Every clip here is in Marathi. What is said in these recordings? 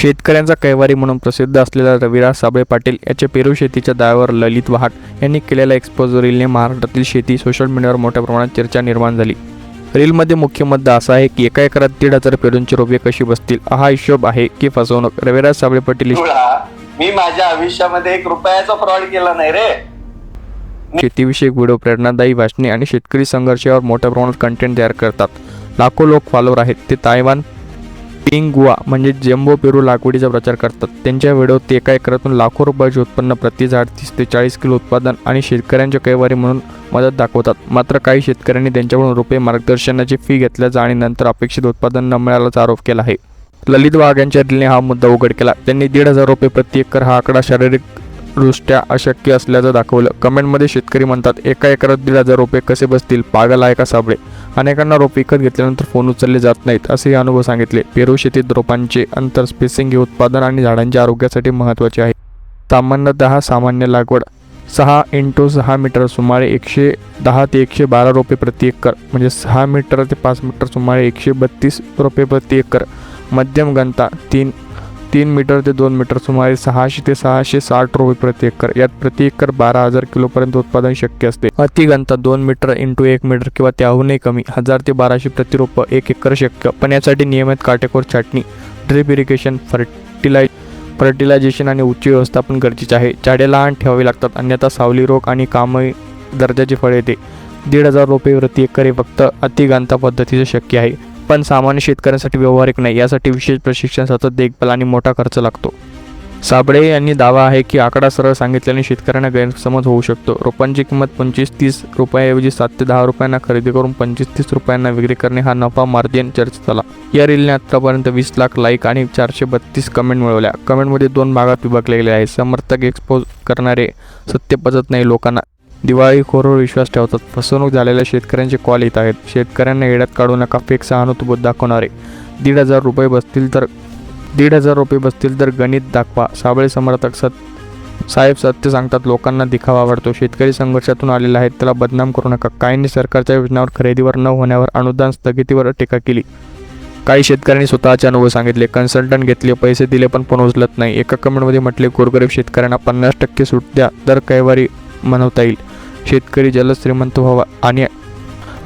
शेतकऱ्यांचा कैवारी म्हणून प्रसिद्ध असलेला रविराज साबळे पाटील याच्या पेरू शेतीच्या दाव्यावर ललित वाहाट यांनी केलेल्या एक्सपोज रीलने महाराष्ट्रातील शेती सोशल मीडियावर मोठ्या प्रमाणात चर्चा निर्माण झाली। रीलमध्ये मुख्य मुद्दा असा आहे की एका एकरात 1,500 पेरूंची रोपे कशी बसतील, हा हिशोब आहे की फसवणूक। रविराज साबळे पाटील मी माझ्या आयुष्यामध्ये 1 रुपयाचा फ्रॉड केला नाही रे। शेतीविषयक व्हिडिओ, प्रेरणादायी भाषणे आणि शेतकरी संघर्षावर मोठ्या प्रमाणात कंटेंट तयार करतात। लाखो लोक फॉलोअर आहेत। ते तायवान पिंगुआ म्हणजे जम्बो पेरू लागवडीचा प्रचार करतात। त्यांच्या व्हिडिओत ते एका एकरातून लाखो रुपयाचे उत्पन्न, प्रति झाड 30 ते 40 किलो उत्पादन आणि शेतकऱ्यांच्या कैवारी म्हणून मदत दाखवतात। मात्र काही शेतकऱ्यांनी त्यांच्याकडून रुपये मार्गदर्शनाची फी घेतल्याचा आणि नंतर अपेक्षित उत्पादन न मिळाल्याचा आरोप केला आहे। ललित वाघ यांच्या रीलने हा मुद्दा उघड केला। त्यांनी 1,500 रुपये प्रति एकर हा आकडा शारीरिकदृष्ट्या अशक्य असल्याचं दाखवलं। कमेंटमध्ये शेतकरी म्हणतात, एका एकरात 1,500 रुपये कसे बसतील, पागल आहे का साबळे? अनेकांना रोप विकत घेतल्यानंतर फोन उचलले जात नाहीत असेही अनुभव सांगितले। पेरू शेतीत रोपांचे अंतर, स्पेसिंग हे उत्पादन आणि झाडांच्या आरोग्यासाठी महत्त्वाचे आहे। सामान्यतः सामान्य लागवड 6 × 6 मीटर सुमारे 110 ते 112 रोपे प्रति एकर, म्हणजे 6 मीटर ते 5 मीटर सुमारे 132 रोपे प्रति एकर। मध्यम घनता 3 मीटर ते 2 मीटर सुमारे 600 ते 660 रोपे प्रति एकर। यात प्रति एकर 12,000 किलोपर्यंत उत्पादन शक्य असते। अति घनता 2 मीटर × 1 मीटर किंवा त्याहूनही कमी 1000 ते 1200 प्रति रोप 1 एकर शक्य। पण यासाठी नियमित काटेकोर छाटणी, ड्रिप इरिगेशन, फर्टिलायझेशन आणि उच्च व्यवस्थापन गरजेचे आहे। झाडे लहान ठेवावी लागतात, अन्यथा सावली, रोग आणि कमी दर्जाचे फळ येते। 1,500 रोपे प्रति एकर हे फक्त अतिघनता पद्धतीचे शक्य आहे, पण सामान्य शेतकऱ्यांसाठी व्यावहारिक नाही। यासाठी विशेष प्रशिक्षण, सतत देखभाल आणि मोठा खर्च लागतो। साबळे यांनी दावा आहे की आकडा सरळ सांगितल्याने शेतकऱ्यांना गैरसमज होऊ शकतो। रोपांची किंमत 25-30 रुपयाऐवजी 7 ते 10 रुपयांना खरेदी करून 25-30 रुपयांना विक्री करणे हा नफा मार्जिन चर्चेत आला। या रीलने आतापर्यंत 20 लाख लाईक आणि 432 कमेंट मिळवल्या। कमेंटमध्ये 2 भागात विभागले गेले आहे। समर्थक एक्सपोज करणारे, सत्य पचत नाही लोकांना, दिवाळीखोरवर विश्वास ठेवतात, फसवणूक झालेल्या शेतकऱ्यांचे कॉल येत आहेत, शेतकऱ्यांना येड्यात काढू नका, फेक सहानुभूती दाखवणारे, 1,500 रुपये बसतील तर गणित दाखवा। साबळे समर्थक साहेब सत्य सांगतात, लोकांना दिखावा आवडतो, शेतकरी संघर्षातून आलेले आहेत, त्याला बदनाम करू नका। काहींनी सरकारच्या योजनांवर, खरेदीवर न होण्यावर, अनुदान स्थगितीवर टीका केली। काही शेतकऱ्यांनी स्वतःचे अनुभव सांगितले, कन्सल्टंट घेतले, पैसे दिले पण फोन उचलत नाही। एका कमेंटमध्ये म्हटले, गोरगरीब शेतकऱ्यांना 50% सूट द्या, दर कैवारी म्हणवता येईल, शेतकरी जलद श्रीमंत व्हावा आणि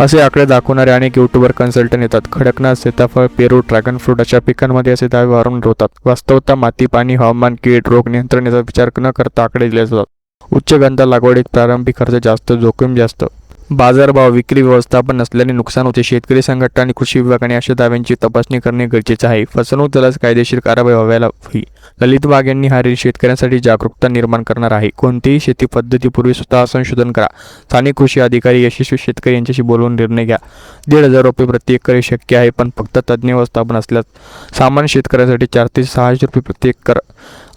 असे आकडे दाखवणारे अनेक यूट्यूबर, कन्सल्टंट येतात। खडकनाथ, सीताफळ, पेरू, ड्रॅगन फ्रूट अशा पिकांमध्ये असे दावे वारंवार होतात। वास्तवता माती, पाणी, हवामान, कीड, रोग नियंत्रण याचा विचार न करता आकडे दिले जातात। उच्च घनता लागवडीत प्रारंभिक खर्च जास्त, जोखीम जास्त, बाजारभाव, विक्री व्यवस्थापन नसल्याने नुकसान होते। शेतकरी संघटना आणि कृषी विभागाने अशा दाव्यांची तपासणी करणे गरजेचे आहे। फसवणूक झाल्यास कायदेशीर कारवाई व्हायला हवी। ललित वाघ यांनी हा रील शेतकऱ्यांसाठी जागरूकता निर्माण करणार आहे। कोणतीही शेती पद्धतीपूर्वी स्वतः संशोधन करा। स्थानिक कृषी अधिकारी, यशस्वी शेतकरी यांच्याशी बोलून निर्णय घ्या। 1,500 रुपये प्रति एकर हे शक्य आहे, पण फक्त तज्ज्ञ व्यवस्थापन असल्यास। सामान्य शेतकऱ्यांसाठी 400 ते 600 रुपये प्रति एकर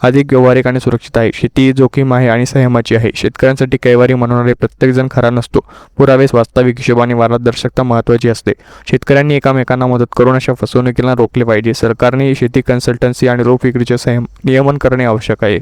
अधिक व्यावहारिक आणि सुरक्षित आहे। शेती ही जोखीम आहे आणि संयमाची आहे। शेतकऱ्यांसाठी कैवारी म्हणणारे प्रत्येकजण खरा नसतो। पुरावे, वास्तविक हिशोब आणि मार्गदर्शकता महत्त्वाची असते। शेतकऱ्यांनी एकमेकांना मदत करून अशा फसवणुकीला रोखले पाहिजे। सरकारने शेती कन्सल्टन्सी आणि रोप विक्रीचे नियमन करणे आवश्यक आहे।